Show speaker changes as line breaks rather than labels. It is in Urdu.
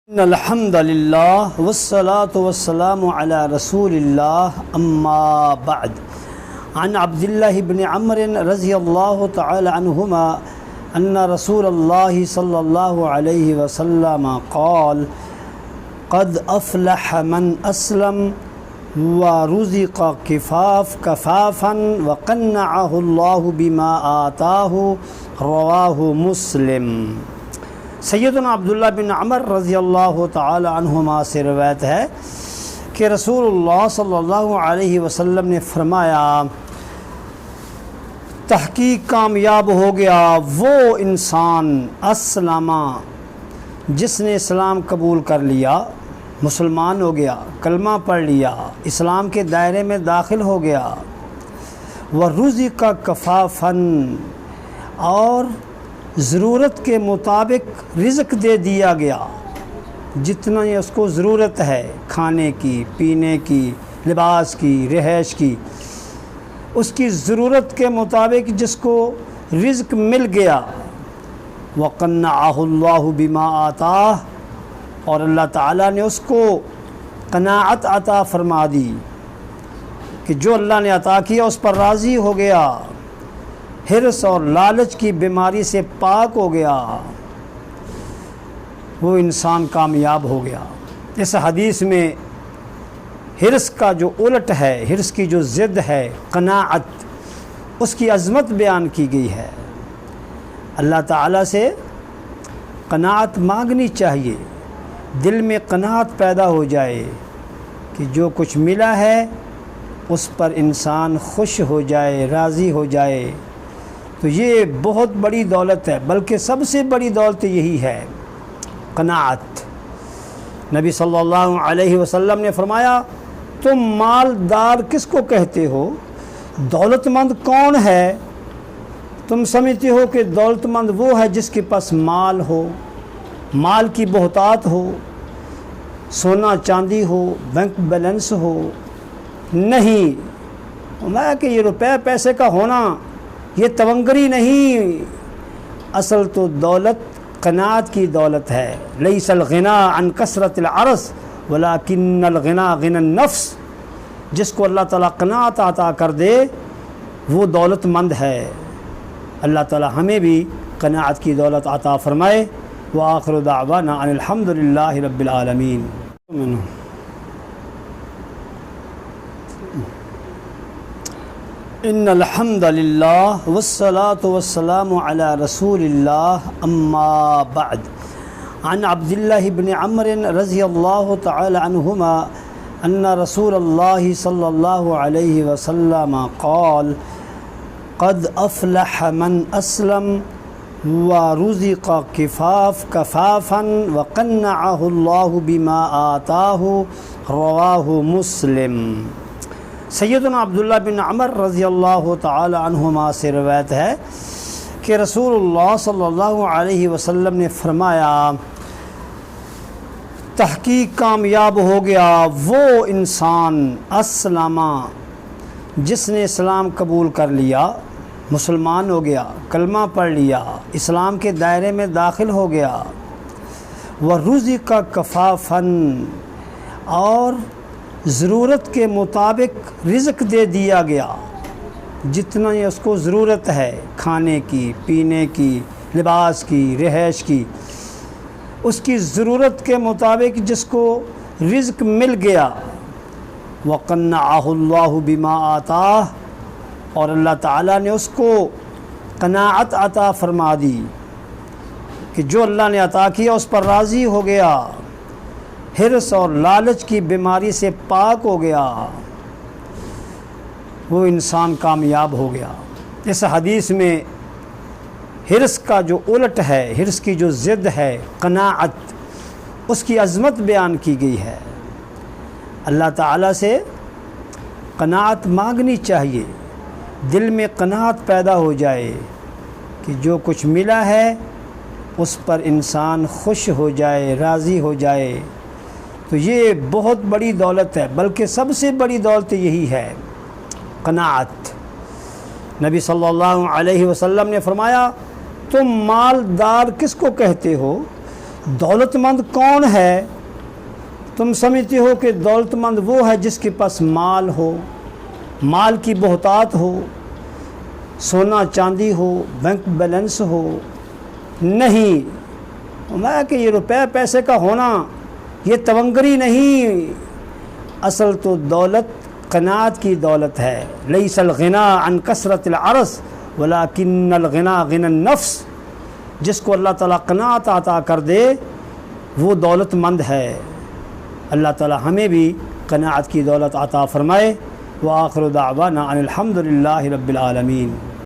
ان الحمد للہ والصلاة والسلام علی رسول اللہ اما بعد عن عبداللہ بن عمرو رضی اللہ تعالی عنہما ان رسول اللہ صلی اللہ علیہ وسلم قال قد افلح من اسلم ورزق کفافا وقنعه اللہ بما آتاہ رواہ مسلم۔ سیدنا عبداللہ بن عمر رضی اللہ تعالی عنہما سے روایت ہے کہ رسول اللہ صلی اللہ علیہ وسلم نے فرمایا، تحقیق کامیاب ہو گیا وہ انسان اسلمہ جس نے اسلام قبول کر لیا، مسلمان ہو گیا، کلمہ پڑھ لیا، اسلام کے دائرے میں داخل ہو گیا، وَرُزِقَ کفافاً اور ضرورت کے مطابق رزق دے دیا گیا، جتنا ہی اس کو ضرورت ہے، کھانے کی، پینے کی، لباس کی، رہائش کی، اس کی ضرورت کے مطابق جس کو رزق مل گیا، وَقَنَّعَهُ اللَّهُ بِمَا آتَاهُ اور اللہ تعالیٰ نے اس کو قناعت عطا فرما دی کہ جو اللہ نے عطا کیا اس پر راضی ہو گیا، حرص اور لالچ کی بیماری سے پاک ہو گیا، وہ انسان کامیاب ہو گیا۔ اس حدیث میں حرص کا جو الٹ ہے، حرص کی جو ضد ہے قناعت، اس کی عظمت بیان کی گئی ہے۔ اللہ تعالیٰ سے قناعت مانگنی چاہیے، دل میں قناعت پیدا ہو جائے کہ جو کچھ ملا ہے اس پر انسان خوش ہو جائے، راضی ہو جائے، تو یہ بہت بڑی دولت ہے، بلکہ سب سے بڑی دولت یہی ہے، قناعت۔ نبی صلی اللہ علیہ وسلم نے فرمایا، تم مالدار کس کو کہتے ہو؟ دولت مند کون ہے؟ تم سمجھتے ہو کہ دولت مند وہ ہے جس کے پاس مال ہو، مال کی بہتات ہو، سونا چاندی ہو، بینک بیلنس ہو؟ نہیں، میں کہ یہ روپے پیسے کا ہونا یہ تونگری نہیں، اصل تو دولت قناعت کی دولت ہے۔ لیس الغنا عن کثرت العرض ولکن الغنا غنى النفس، جس کو اللہ تعالیٰ قناعت عطا کر دے وہ دولت مند ہے۔ اللہ تعالیٰ ہمیں بھی قناعت کی دولت عطا فرمائے۔ وآخر دعوانا ان الحمد للہ رب العالمین۔ ان الحمد للہ والصلاة والسلام علی رسول اللہ اما بعد عن عبداللہ بن عمرو رضی اللہ تعالی عنہما ان رسول اللہ صلی اللہ علیہ وسلم قال قد افلح من اسلم ورزق کفافا وقنعه اللہ بما آتاہ رواہ مسلم۔ سیدنا عبداللہ بن عمر رضی اللہ تعالی عنہما سے روایت ہے کہ رسول اللہ صلی اللہ علیہ وسلم نے فرمایا، تحقیق کامیاب ہو گیا وہ انسان اسلمہ جس نے اسلام قبول کر لیا، مسلمان ہو گیا، کلمہ پڑھ لیا، اسلام کے دائرے میں داخل ہو گیا، وَرُزِقَ کفافاً اور ضرورت کے مطابق رزق دے دیا گیا، جتنا ہی اس کو ضرورت ہے، کھانے کی، پینے کی، لباس کی، رہائش کی، اس کی ضرورت کے مطابق جس کو رزق مل گیا، وَقَنَّعَهُ اللَّهُ بِمَا آتَاهُ اور اللہ تعالیٰ نے اس کو قناعت عطا فرما دی کہ جو اللہ نے عطا کیا اس پر راضی ہو گیا، حرص اور لالچ کی بیماری سے پاک ہو گیا، وہ انسان کامیاب ہو گیا۔ اس حدیث میں حرص کا جو الٹ ہے، حرص کی جو ضد ہے قناعت، اس کی عظمت بیان کی گئی ہے۔ اللہ تعالیٰ سے قناعت مانگنی چاہیے، دل میں قناعت پیدا ہو جائے کہ جو کچھ ملا ہے اس پر انسان خوش ہو جائے، راضی ہو جائے، تو یہ بہت بڑی دولت ہے، بلکہ سب سے بڑی دولت یہی ہے، قناعت۔ نبی صلی اللہ علیہ وسلم نے فرمایا، تم مالدار کس کو کہتے ہو؟ دولت مند کون ہے؟ تم سمجھتے ہو کہ دولت مند وہ ہے جس کے پاس مال ہو، مال کی بہتات ہو، سونا چاندی ہو، بینک بیلنس ہو؟ نہیں، میں کہ یہ روپے پیسے کا ہونا یہ تونگری نہیں، اصل تو دولت قناعت کی دولت ہے۔ لیس الغنا عن کثرت العرض ولکن الغنا غنى النفس، جس کو اللہ تعالیٰ قناعت عطا کر دے وہ دولت مند ہے۔ اللہ تعالیٰ ہمیں بھی قناعت کی دولت عطا فرمائے۔ وآخر دعوانا ان الحمد للہ رب العالمین۔